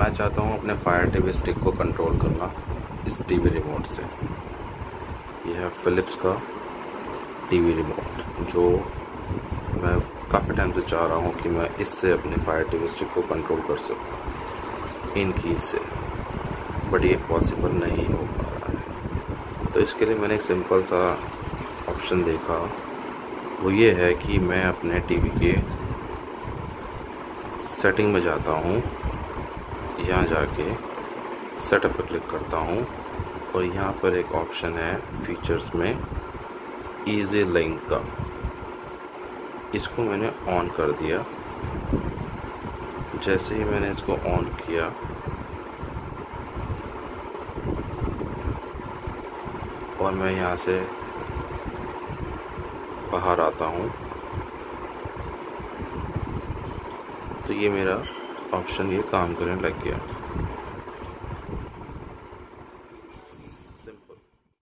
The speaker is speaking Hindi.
मैं चाहता हूँ अपने फायर टीवी स्टिक को कंट्रोल करना इस टीवी रिमोट से। यह है फिलिप्स का टीवी रिमोट जो मैं काफ़ी टाइम से चाह रहा हूँ कि मैं इससे अपने फायर टीवी स्टिक को कंट्रोल कर सकूँ इन कीज से, बट ये पॉसिबल नहीं हो पा रहा है। तो इसके लिए मैंने एक सिंपल सा ऑप्शन देखा, वो ये है कि मैं अपने टीवी के सेटिंग में जाता हूँ, यहाँ जाके सेटअप पर क्लिक करता हूँ और यहाँ पर एक ऑप्शन है फीचर्स में इजी लिंक का, इसको मैंने ऑन कर दिया। जैसे ही मैंने इसको ऑन किया और मैं यहाँ से बाहर आता हूँ तो ये मेरा ऑप्शन ये काम करने लग गया।